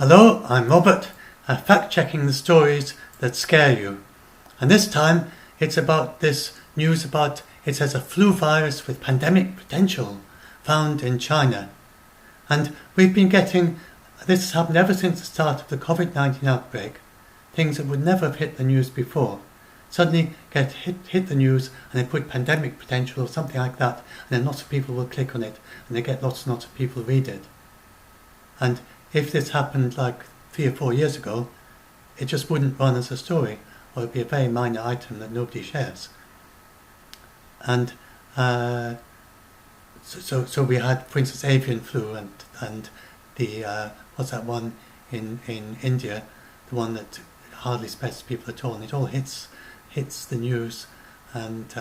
Hello, I'm Robert, fact-checking the stories that scare you. And this time, it's about this news about, it says a flu virus with pandemic potential found in China. And we've been getting, this has happened ever since the start of the COVID-19 outbreak, things that would never have hit the news before. Suddenly get hit the news and they put pandemic potential or something like that, and then lots of people will click on it and they get lots and lots of people read it. And if this happened like 3 or 4 years ago, it just wouldn't run as a story, or it'd be a very minor item that nobody shares. And so we had, for instance, avian flu and the what's that one in India, the one that hardly spreads to people at all, and it all hits the news, and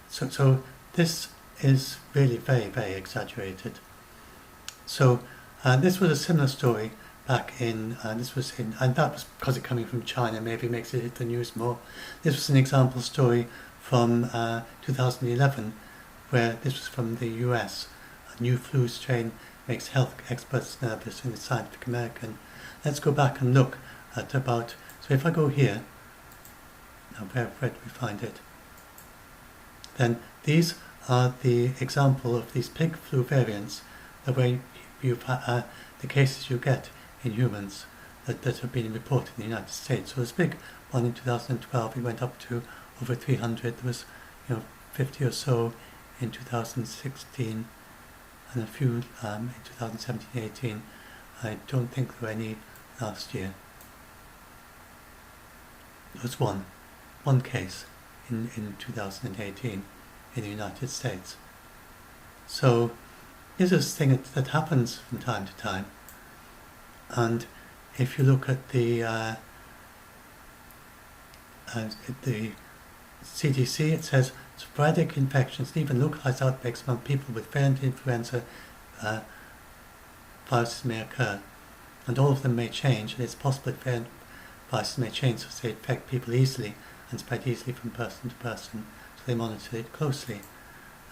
so this is really very, very exaggerated. So this was a similar story back in, and that was because it's coming from China, maybe makes it hit the news more. This was an example story from 2011, where this was from the US. A new flu strain makes health experts nervous in the Scientific American. Let's go back and look at about, so if I go here, now where do we find it? Then these are the example of these pig flu variants, the way you've the cases you get in humans that have been reported in the United States. So this big one in 2012, it went up to over 300. There was 50 or so in 2016 and a few in 2017-18. I don't think there were any last year. There was one case in 2018 in the United States. So this is a thing that happens from time to time. And if you look at the CDC, it says sporadic infections and even localized outbreaks among people with variant influenza viruses may occur, and all of them may change, and it's possible that variant viruses may change so they infect people easily and spread easily from person to person, so they monitor it closely.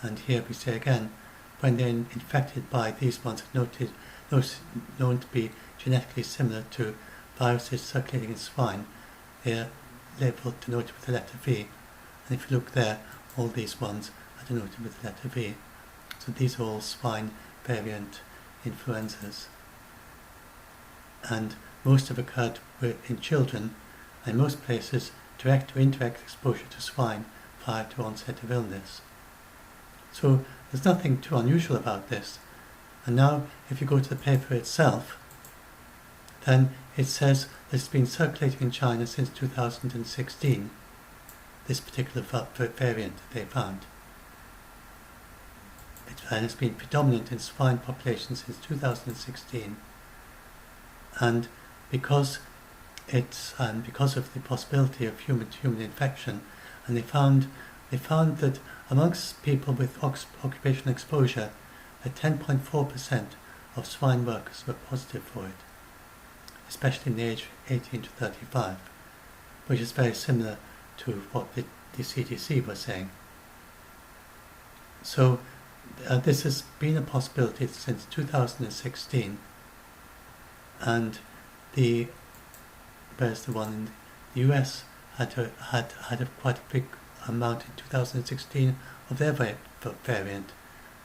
And here we say again, when they're infected by these ones known to be genetically similar to viruses circulating in swine, they're labelled, denoted with the letter V. And if you look there, all these ones are denoted with the letter V. So these are all swine variant influenzas. And most have occurred in children, and in most places direct or indirect exposure to swine prior to onset of illness. So there's nothing too unusual about this. And now if you go to the paper itself, then it says it's been circulating in China since 2016, this particular variant that they found. And it's been predominant in swine populations since 2016. And because of the possibility of human-to-human infection, and they found that amongst people with occupational exposure, that 10.4% of swine workers were positive for it, especially in the age 18 to 35, which is very similar to what the CDC was saying. So this has been a possibility since 2016, and whereas the one in the US had quite a big amount in 2016 of their variant.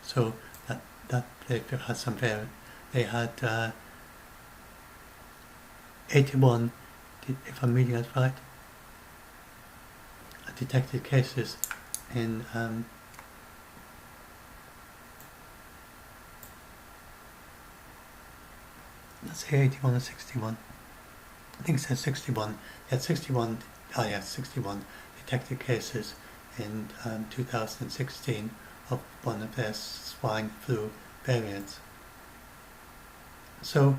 So that they had some variant. They had 81, if I'm reading that right, detected cases in let's say 81 or 61. I think it says 61. They had 61. 61 detected cases in 2016 of one of their swine flu variants. So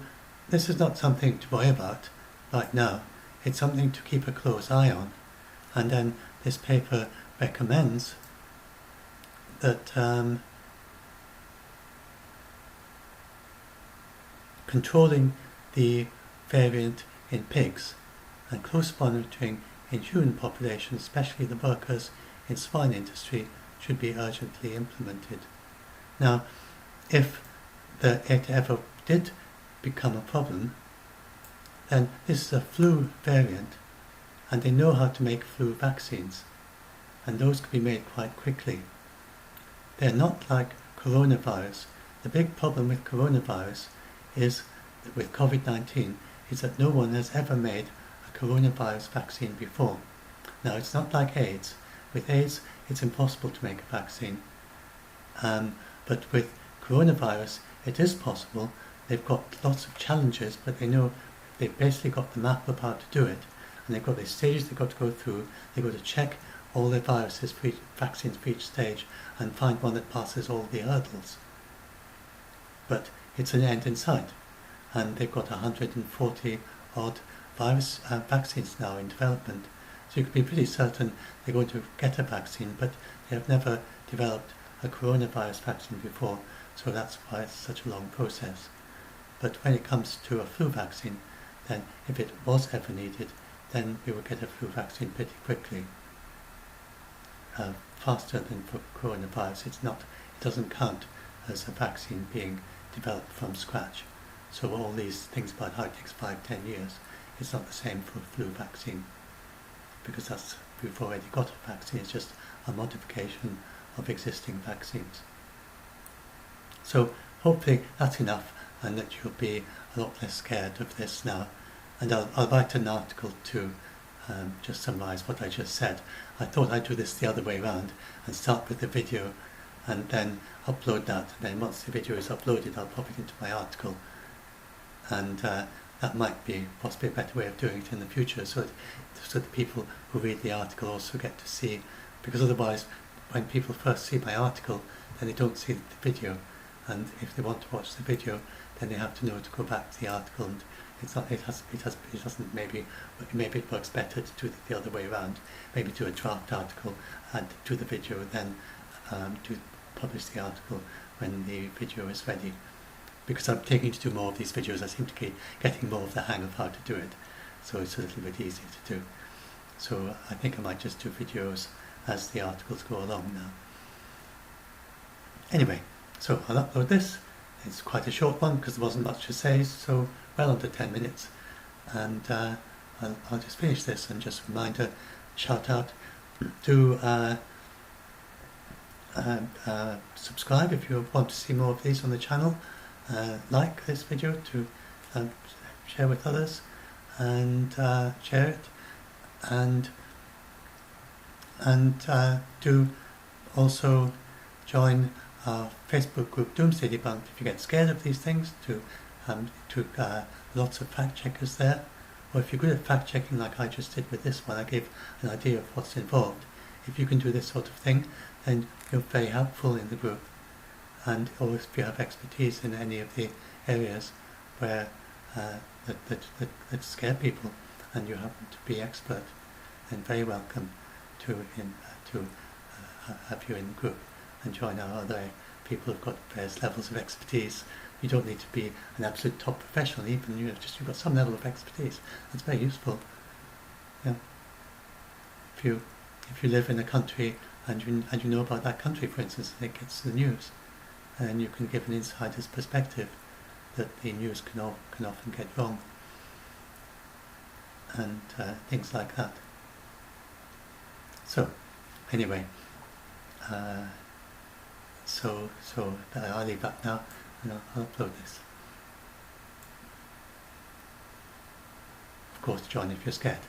this is not something to worry about right now. It's something to keep a close eye on. And then this paper recommends that controlling the variant in pigs and close monitoring in human populations, especially the workers in swine industry, should be urgently implemented. Now, if it ever did become a problem, then this is a flu variant, and they know how to make flu vaccines, and those can be made quite quickly. They're not like coronavirus. The big problem with coronavirus is that with COVID-19 is that no one has ever made a coronavirus vaccine before. Now, it's not like AIDS. With AIDS, it's impossible to make a vaccine. But with coronavirus, it is possible. They've got lots of challenges, but they know they've basically got the map of how to do it. And they've got these stages they've got to go through. They've got to check all their viruses for vaccines for each stage and find one that passes all the hurdles. But it's an end in sight. And they've got 140 odd virus vaccines now in development. So you can be pretty certain they're going to get a vaccine, but they have never developed a coronavirus vaccine before, so that's why it's such a long process. But when it comes to a flu vaccine, then if it was ever needed, then we would get a flu vaccine pretty quickly. Faster than for coronavirus. It doesn't count as a vaccine being developed from scratch. So all these things about how it takes 5-10 years, it's not the same for a flu vaccine, because we've already got a vaccine. It's just a modification of existing vaccines. So hopefully that's enough, and that you'll be a lot less scared of this now. And I'll write an article to just summarise what I just said. I thought I'd do this the other way around and start with the video and then upload that, and then once the video is uploaded I'll pop it into my article, and that might be possibly a better way of doing it in the future, so that people who read the article also get to see, because otherwise when people first see my article then they don't see the video, and if they want to watch the video then they have to know to go back to the article, and maybe it works better to do it the other way around, maybe do a draft article and do the video, then publish the article when the video is ready. Because I'm taking to do more of these videos, I seem to keep getting more of the hang of how to do it, so it's a little bit easier to do. So I think I might just do videos as the articles go along now. Anyway, so I'll upload this. It's quite a short one because there wasn't much to say, so well under 10 minutes. And I'll just finish this, and just a reminder, shout out, do subscribe if you want to see more of these on the channel. Like this video to share with others, and share it, and do also join our Facebook group Doomsday Debunked if you get scared of these things, to lots of fact checkers there, or if you're good at fact checking like I just did with this one, I gave an idea of what's involved. If you can do this sort of thing, then you're very helpful in the group. And or if you have expertise in any of the areas where that scare people, and you happen to be expert, then very welcome to have you in the group and join our other people who've got various levels of expertise. You don't need to be an absolute top professional, even you've got some level of expertise. That's very useful. Yeah. If you live in a country and you know about that country, for instance, and it gets to the news, and you can give an insider's perspective that the news can often get wrong, and things like that. So anyway, so I'll leave that now, and I'll upload this. Of course, John, if you're scared.